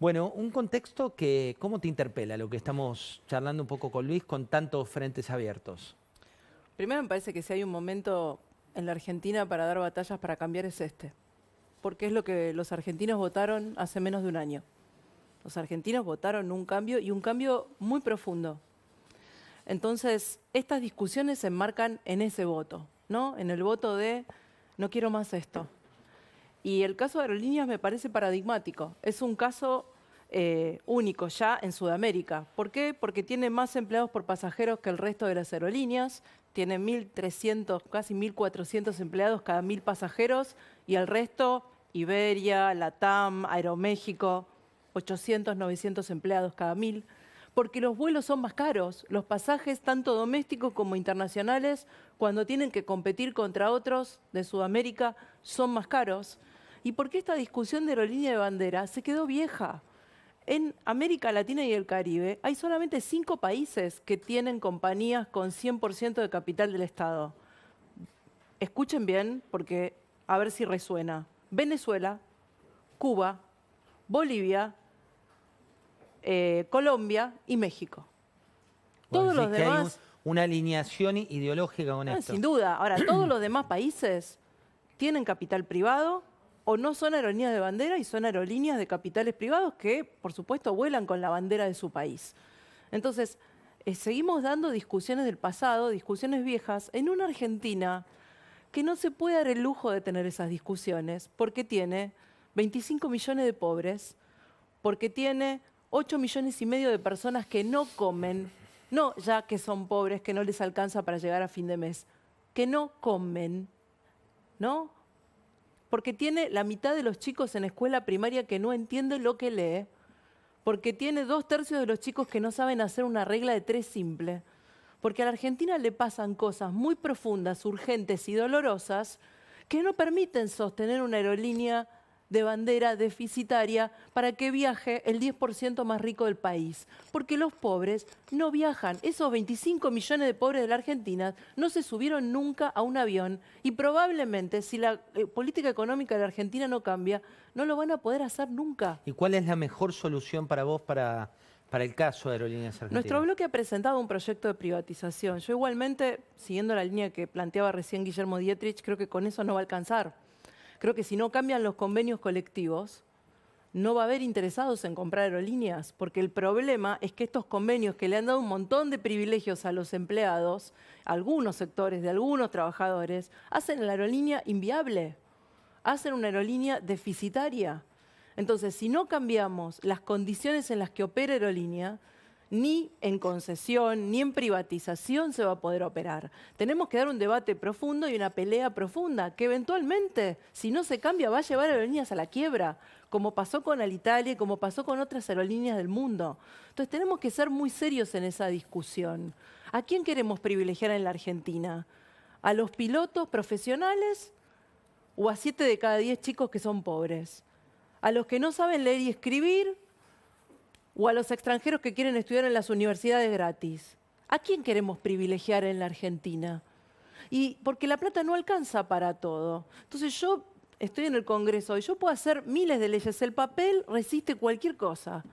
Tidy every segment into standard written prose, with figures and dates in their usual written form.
Bueno, un contexto que, ¿cómo te interpela lo que estamos charlando un poco con Luis con tantos frentes abiertos? Primero me parece que si hay un momento en la Argentina para dar batallas para cambiar es este, porque es lo que los argentinos votaron hace menos de un año. Los argentinos votaron un cambio y un cambio muy profundo. Entonces, estas discusiones se enmarcan en ese voto, ¿no? En el voto de no quiero más esto. Y el caso de Aerolíneas me parece paradigmático. Es un caso único ya en Sudamérica. ¿Por qué? Porque tiene más empleados por pasajeros que el resto de las aerolíneas. Tiene 1.300, casi 1.400 empleados cada 1.000 pasajeros y el resto, Iberia, LATAM, Aeroméxico, 800, 900 empleados cada 1.000. Porque los vuelos son más caros, los pasajes tanto domésticos como internacionales, cuando tienen que competir contra otros de Sudamérica, son más caros. ¿Y por qué esta discusión de aerolínea de bandera se quedó vieja? En América Latina y el Caribe hay solamente 5 países que tienen compañías con 100% de capital del Estado. Escuchen bien, porque a ver si resuena. Venezuela, Cuba, Bolivia, Colombia y México. Vos Todos decís los que hay demás, una alineación ideológica con esto. sin duda. Ahora, todos los demás países tienen capital privado o no son aerolíneas de bandera y son aerolíneas de capitales privados que, por supuesto, vuelan con la bandera de su país. Entonces, seguimos dando discusiones del pasado, discusiones viejas, en una Argentina que no se puede dar el lujo de tener esas discusiones porque tiene 25 millones de pobres, porque tiene 8 millones y medio de personas que no comen, no ya que son pobres, que no les alcanza para llegar a fin de mes, que no comen, ¿no? Porque tiene la mitad de los chicos en escuela primaria que no entiende lo que lee, porque tiene 2/3 de los chicos que no saben hacer una regla de 3 simple, porque a la Argentina le pasan cosas muy profundas, urgentes y dolorosas que no permiten sostener una aerolínea de bandera deficitaria para que viaje el 10% más rico del país. Porque los pobres no viajan. Esos 25 millones de pobres de la Argentina no se subieron nunca a un avión y probablemente si la política económica de la Argentina no cambia, no lo van a poder hacer nunca. ¿Y cuál es la mejor solución para vos para el caso de Aerolíneas Nuestro Argentinas? bloque ha presentado un proyecto de privatización. Yo igualmente, siguiendo la línea que planteaba recién Guillermo Dietrich, creo que con eso no va a alcanzar. Creo que si no cambian los convenios colectivos, no va a haber interesados en comprar aerolíneas, porque el problema es que estos convenios que le han dado un montón de privilegios a los empleados, a algunos sectores de algunos trabajadores, hacen a la aerolínea inviable, hacen una aerolínea deficitaria. Entonces, si no cambiamos las condiciones en las que opera aerolínea, ni en concesión, ni en privatización se va a poder operar. Tenemos que dar un debate profundo y una pelea profunda, que eventualmente, si no se cambia, va a llevar a aerolíneas a la quiebra, como pasó con Alitalia y como pasó con otras aerolíneas del mundo. Entonces tenemos que ser muy serios en esa discusión. ¿A quién queremos privilegiar en la Argentina? ¿A los pilotos profesionales o a 7 de cada 10 chicos que son pobres? ¿A los que no saben leer y escribir o a los extranjeros que quieren estudiar en las universidades gratis? ¿A quién queremos privilegiar en la Argentina? Y porque la plata no alcanza para todo. Entonces yo estoy en el Congreso y yo puedo hacer miles de leyes. El papel resiste cualquier cosa.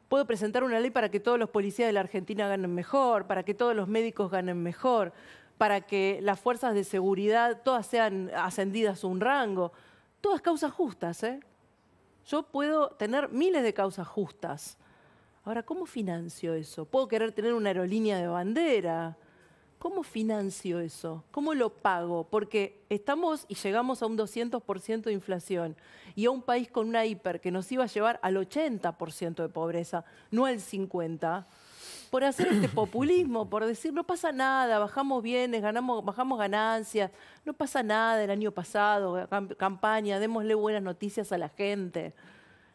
Puedo presentar una ley para que todos los policías de la Argentina ganen mejor, para que todos los médicos ganen mejor, para que las fuerzas de seguridad todas sean ascendidas a un rango. Todas causas justas, ¿eh? Yo puedo tener miles de causas justas. Ahora, ¿cómo financio eso? Puedo querer tener una aerolínea de bandera. ¿Cómo financio eso? ¿Cómo lo pago? Porque estamos y llegamos a un 200% de inflación y a un país con una hiper que nos iba a llevar al 80% de pobreza, no al 50%, por hacer este populismo, por decir no pasa nada, bajamos bienes, bajamos ganancias, no pasa nada el año pasado, campaña, démosle buenas noticias a la gente.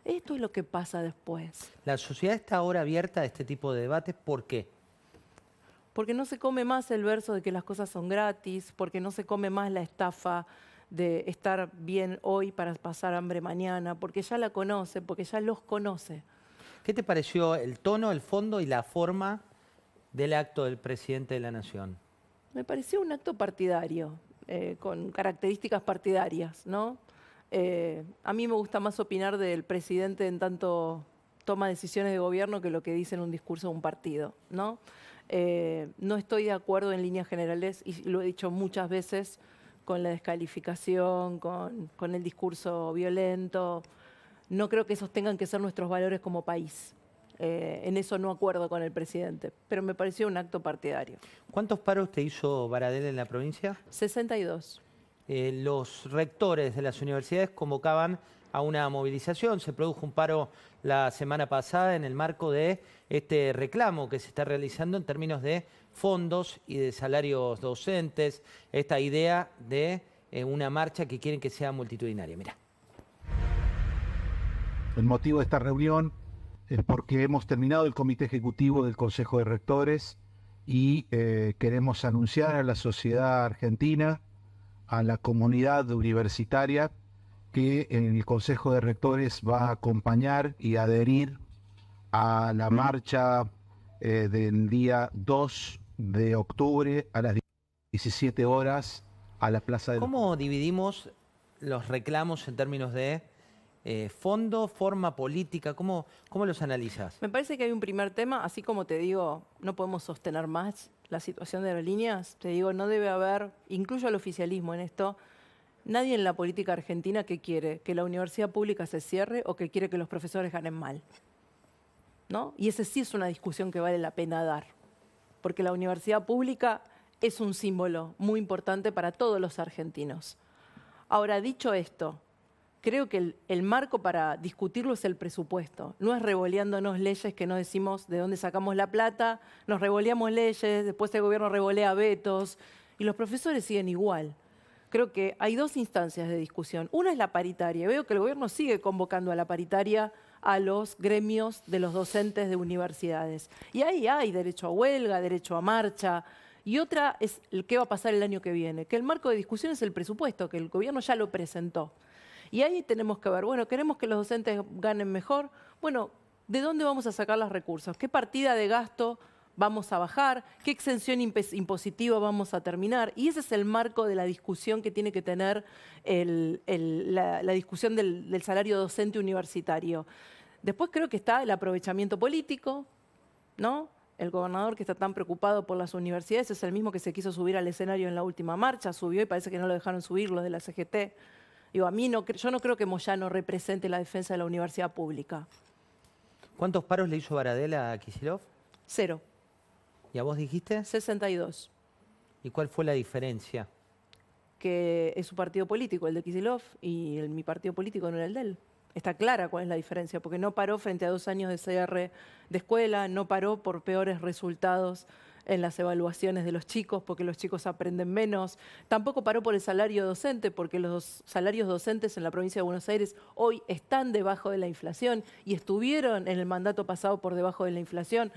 Esto es lo que pasa después. La sociedad está ahora abierta a este tipo de debates. ¿Por qué? Porque no se come más el verso de que las cosas son gratis, porque no se come más la estafa de estar bien hoy para pasar hambre mañana, porque ya la conoce, porque ya los conoce. ¿Qué te pareció el tono, el fondo y la forma del acto del presidente de la Nación? Me pareció un acto partidario, con características partidarias, ¿no? A mí me gusta más opinar del presidente en tanto toma decisiones de gobierno que lo que dice en un discurso de un partido, ¿no? No estoy de acuerdo en líneas generales, y lo he dicho muchas veces, con la descalificación, con el discurso violento. No creo que esos tengan que ser nuestros valores como país. En eso no acuerdo con el presidente, pero me pareció un acto partidario. ¿Cuántos paros te hizo Baradel en la provincia? 62. Los rectores de las universidades convocaban a una movilización. Se produjo un paro la semana pasada en el marco de este reclamo que se está realizando en términos de fondos y de salarios docentes. Esta idea de una marcha que quieren que sea multitudinaria. Mirá. El motivo de esta reunión es porque hemos terminado el comité ejecutivo del Consejo de Rectores y queremos anunciar a la sociedad argentina, a la comunidad universitaria, que el Consejo de Rectores va a acompañar y adherir a la marcha del día 2 de octubre a las 17 horas a la Plaza de los... ¿Cómo dividimos los reclamos en términos de fondo, forma política? ¿Cómo los analizas? Me parece que hay un primer tema, así como te digo, no podemos sostener más la situación de aerolíneas, te digo, no debe haber, incluyo al oficialismo en esto, nadie en la política argentina que quiere que la universidad pública se cierre o que quiere que los profesores ganen mal, ¿no? Y esa sí es una discusión que vale la pena dar, porque la universidad pública es un símbolo muy importante para todos los argentinos. Ahora, dicho esto, creo que el marco para discutirlo es el presupuesto. No es revoleándonos leyes que no decimos de dónde sacamos la plata, nos revoleamos leyes, después el gobierno revolea vetos y los profesores siguen igual. Creo que hay dos instancias de discusión. Una es la paritaria. Veo que el gobierno sigue convocando a la paritaria a los gremios de los docentes de universidades. Y ahí hay derecho a huelga, derecho a marcha. Y otra es qué va a pasar el año que viene, que el marco de discusión es el presupuesto, que el gobierno ya lo presentó. Y ahí tenemos que ver, bueno, ¿queremos que los docentes ganen mejor? Bueno, ¿de dónde vamos a sacar los recursos? ¿Qué partida de gasto vamos a bajar? ¿Qué exención impositiva vamos a terminar? Y ese es el marco de la discusión que tiene que tener la discusión del salario docente universitario. Después creo que está el aprovechamiento político, ¿no? El gobernador que está tan preocupado por las universidades es el mismo que se quiso subir al escenario en la última marcha, subió y parece que no lo dejaron subir los de la CGT. Digo, yo no creo que Moyano represente la defensa de la universidad pública. ¿Cuántos paros le hizo Baradel a Kicillof? 0. ¿Y a vos dijiste? 62. ¿Y cuál fue la diferencia? Que es su partido político, el de Kicillof, y mi partido político no era el de él. Está clara cuál es la diferencia, porque no paró frente a 2 años de cierre de escuela, no paró por peores resultados en las evaluaciones de los chicos, porque los chicos aprenden menos. Tampoco paró por el salario docente, porque los salarios docentes en la provincia de Buenos Aires hoy están debajo de la inflación y estuvieron en el mandato pasado por debajo de la inflación.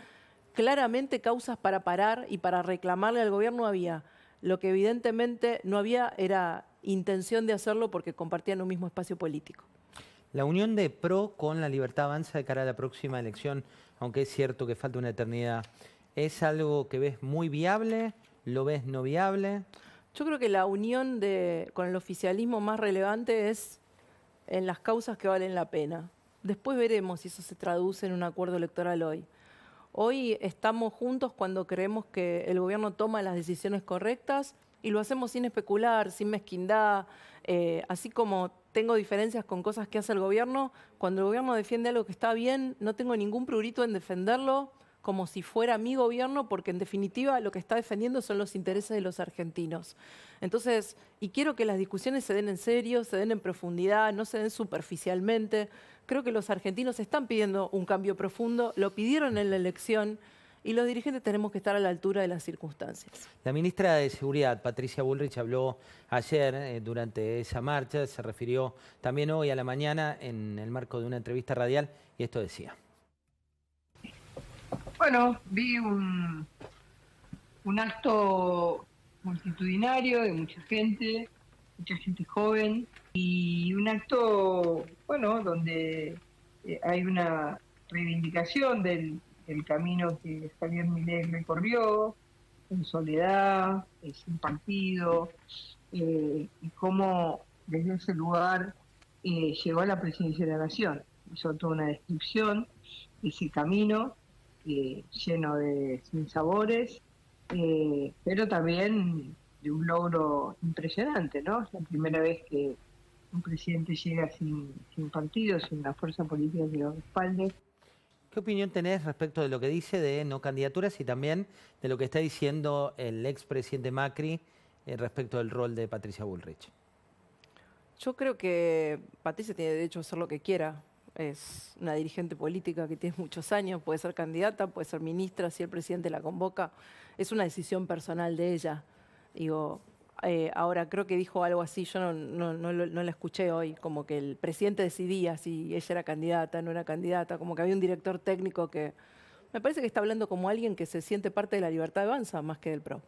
Claramente causas para parar y para reclamarle al gobierno había. Lo que evidentemente no había era intención de hacerlo porque compartían un mismo espacio político. La unión de PRO con la Libertad Avanza de cara a la próxima elección, aunque es cierto que falta una eternidad, ¿es algo que ves muy viable? ¿Lo ves no viable? Yo creo que la unión con el oficialismo más relevante es en las causas que valen la pena. Después veremos si eso se traduce en un acuerdo electoral hoy. Hoy estamos juntos cuando creemos que el gobierno toma las decisiones correctas y lo hacemos sin especular, sin mezquindad, así como tengo diferencias con cosas que hace el gobierno. Cuando el gobierno defiende algo que está bien, no tengo ningún prurito en defenderlo como si fuera mi gobierno, porque en definitiva lo que está defendiendo son los intereses de los argentinos. Entonces, y quiero que las discusiones se den en serio, se den en profundidad, no se den superficialmente. Creo que los argentinos están pidiendo un cambio profundo, lo pidieron en la elección y los dirigentes tenemos que estar a la altura de las circunstancias. La ministra de Seguridad, Patricia Bullrich, habló ayer durante esa marcha, se refirió también hoy a la mañana en el marco de una entrevista radial y esto decía. Bueno, vi un acto multitudinario de mucha gente joven, y un acto, bueno, donde hay una reivindicación del camino que Javier Milei recorrió, en soledad, sin partido, y cómo desde ese lugar llegó a la presidencia de la Nación. Hizo toda una descripción ese camino lleno de sinsabores, pero también de un logro impresionante, ¿no? Es la primera vez que un presidente llega sin partido, sin una fuerza política que lo respalde. ¿Qué opinión tenés respecto de lo que dice de no candidaturas y también de lo que está diciendo el expresidente Macri respecto del rol de Patricia Bullrich? Yo creo que Patricia tiene derecho a hacer lo que quiera. Es una dirigente política que tiene muchos años, puede ser candidata, puede ser ministra, si el presidente la convoca. Es una decisión personal de ella. Digo, ahora creo que dijo algo así, yo no la escuché hoy, como que el presidente decidía si ella era candidata, no era candidata, como que había un director técnico que... Me parece que está hablando como alguien que se siente parte de la Libertad Avanza más que del PRO,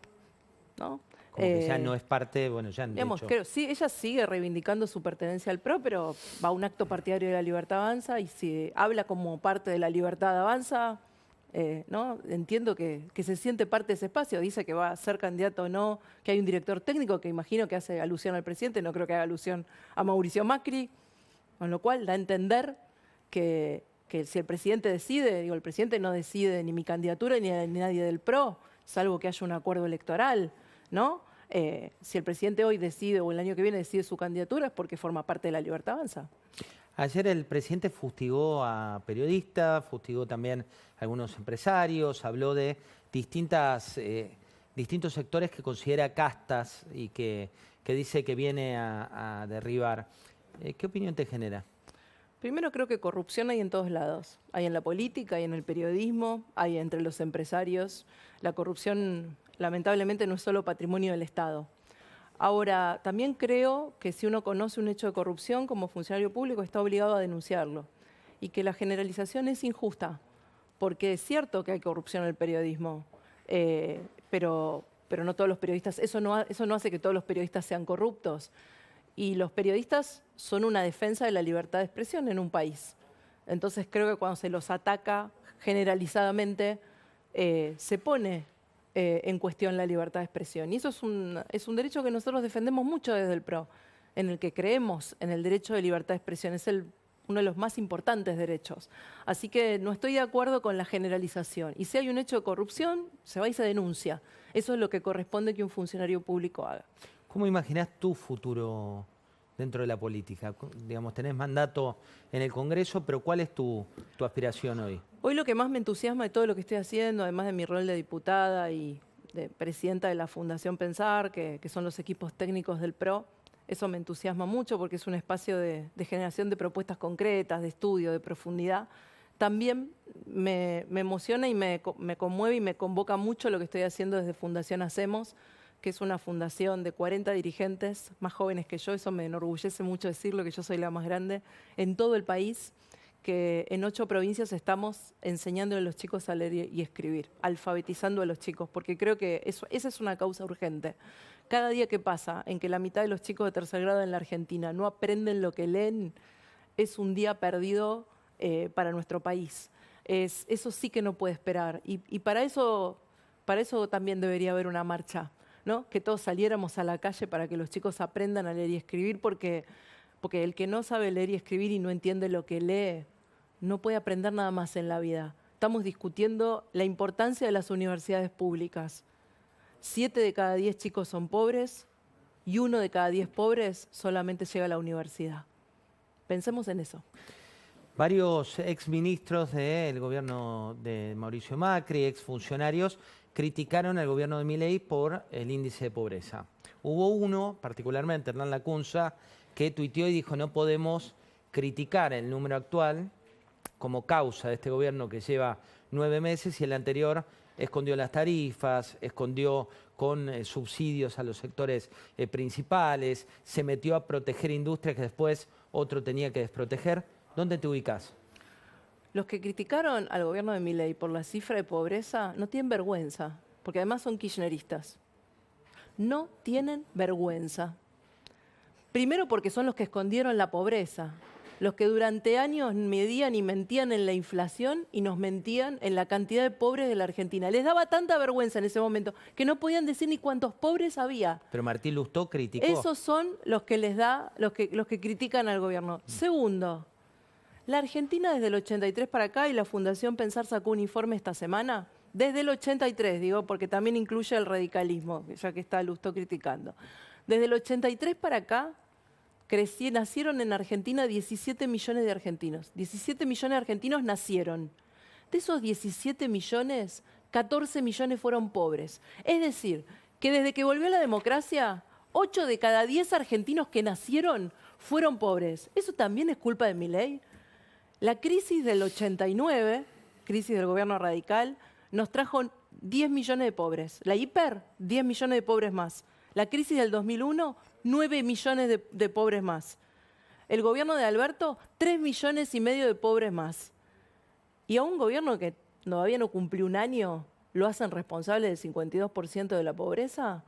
¿no? Como que ya no es parte, bueno, ya Digamos, de hecho... creo, sí, ella sigue reivindicando su pertenencia al PRO, pero va a un acto partidario de la Libertad Avanza y si habla como parte de la Libertad Avanza, ¿no? Entiendo que se siente parte de ese espacio, dice que va a ser candidato o no, que hay un director técnico que imagino que hace alusión al presidente, no creo que haga alusión a Mauricio Macri, con lo cual da a entender que si el presidente decide, digo, el presidente no decide ni mi candidatura ni nadie del PRO, salvo que haya un acuerdo electoral, ¿no? Si el presidente hoy decide o el año que viene decide su candidatura es porque forma parte de la Libertad Avanza. Ayer el presidente fustigó a periodistas, fustigó también a algunos empresarios, habló de distintos sectores que considera castas y que dice que viene a derribar. ¿Qué opinión te genera? Primero creo que corrupción hay en todos lados. Hay en la política, hay en el periodismo, hay entre los empresarios. La corrupción lamentablemente no es solo patrimonio del Estado. Ahora, también creo que si uno conoce un hecho de corrupción como funcionario público está obligado a denunciarlo y que la generalización es injusta, porque es cierto que hay corrupción en el periodismo, pero no todos los periodistas, eso no hace que todos los periodistas sean corruptos. Y los periodistas son una defensa de la libertad de expresión en un país. Entonces creo que cuando se los ataca generalizadamente, se pone en cuestión la libertad de expresión. Y eso es un derecho que nosotros defendemos mucho desde el PRO, en el que creemos en el derecho de libertad de expresión. Es uno de los más importantes derechos. Así que no estoy de acuerdo con la generalización. Y si hay un hecho de corrupción, se va y se denuncia. Eso es lo que corresponde que un funcionario público haga. ¿Cómo imaginás tu futuro dentro de la política? Digamos, tenés mandato en el Congreso, pero ¿cuál es tu aspiración hoy? Hoy lo que más me entusiasma de todo lo que estoy haciendo, además de mi rol de diputada y de presidenta de la Fundación Pensar, que son los equipos técnicos del PRO, eso me entusiasma mucho porque es un espacio de generación de propuestas concretas, de estudio, de profundidad. También me emociona y me conmueve y me convoca mucho lo que estoy haciendo desde Fundación Hacemos, que es una fundación de 40 dirigentes más jóvenes que yo, eso me enorgullece mucho decirlo, que yo soy la más grande, en todo el país, que en 8 provincias estamos enseñándole a los chicos a leer y escribir, alfabetizando a los chicos, porque creo que esa es una causa urgente. Cada día que pasa en que la mitad de los chicos de tercer grado en la Argentina no aprenden lo que leen, es un día perdido para nuestro país. Eso sí que no puede esperar. Y para eso también debería haber una marcha, ¿no? Que todos saliéramos a la calle para que los chicos aprendan a leer y escribir, porque el que no sabe leer y escribir y no entiende lo que lee, no puede aprender nada más en la vida. Estamos discutiendo la importancia de las universidades públicas. 7 de cada 10 chicos son pobres y 1 de cada 10 pobres solamente llega a la universidad. Pensemos en eso. Varios exministros del gobierno de Mauricio Macri, exfuncionarios, criticaron al gobierno de Milei por el índice de pobreza. Hubo uno, particularmente Hernán Lacunza, que tuiteó y dijo: no podemos criticar el número actual como causa de este gobierno que lleva 9 meses y el anterior escondió las tarifas, escondió con subsidios a los sectores principales, se metió a proteger industrias que después otro tenía que desproteger. ¿Dónde te ubicás? Los que criticaron al gobierno de Milei por la cifra de pobreza no tienen vergüenza, porque además son kirchneristas. No tienen vergüenza. Primero porque son los que escondieron la pobreza, los que durante años medían y mentían en la inflación y nos mentían en la cantidad de pobres de la Argentina. Les daba tanta vergüenza en ese momento que no podían decir ni cuántos pobres había. Pero Martín Lustó criticó. Esos son los que les da, los que critican al gobierno. Segundo, La Argentina desde el 83 para acá, y la Fundación Pensar sacó un informe esta semana, desde el 83, digo, porque también incluye el radicalismo, ya que está Lustó criticando. Desde el 83 para acá, nacieron en Argentina 17 millones de argentinos. 17 millones de argentinos nacieron. De esos 17 millones, 14 millones fueron pobres. Es decir, que desde que volvió la democracia, 8 de cada 10 argentinos que nacieron fueron pobres. ¿Eso también es culpa de Milei? La crisis del 89, crisis del gobierno radical, nos trajo 10 millones de pobres. La hiper, 10 millones de pobres más. La crisis del 2001, 9 millones de pobres más. El gobierno de Alberto, 3 millones y medio de pobres más. Y a un gobierno que todavía no cumplió un año, ¿lo hacen responsable del 52% de la pobreza?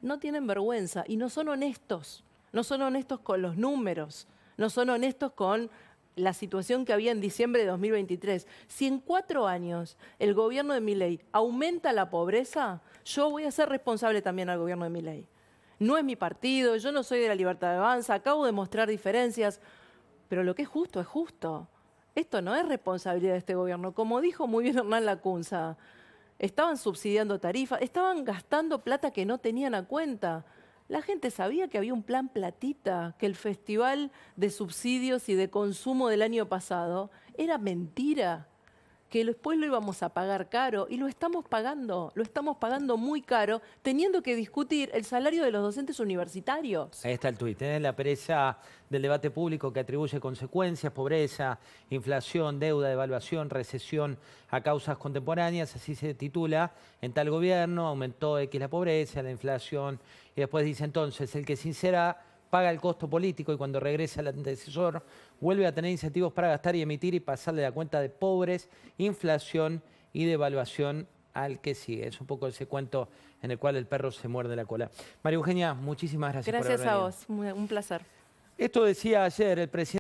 No tienen vergüenza y no son honestos. No son honestos con los números. No son honestos con la situación que había en diciembre de 2023. Si en 4 años el gobierno de Milei aumenta la pobreza, yo voy a ser responsable también al gobierno de Milei. No es mi partido, yo no soy de la Libertad de Avanza, acabo de mostrar diferencias, pero lo que es justo es justo. Esto no es responsabilidad de este gobierno. Como dijo muy bien Hernán Lacunza, estaban subsidiando tarifas, estaban gastando plata que no tenían a cuenta. La gente sabía que había un plan platita, que el festival de subsidios y de consumo del año pasado era mentira, que después lo íbamos a pagar caro y lo estamos pagando muy caro, teniendo que discutir el salario de los docentes universitarios. Ahí está el tuit, la pereza del debate público que atribuye consecuencias, pobreza, inflación, deuda, devaluación, recesión a causas contemporáneas, así se titula, en tal gobierno aumentó X la pobreza, la inflación, y después dice entonces, el que sincera paga el costo político y cuando regresa el antecesor vuelve a tener incentivos para gastar y emitir y pasarle la cuenta de pobres, inflación y devaluación al que sigue. Es un poco ese cuento en el cual el perro se muerde la cola. María Eugenia, muchísimas gracias por haber venido. Gracias a vos, un placer. Esto decía ayer el presidente.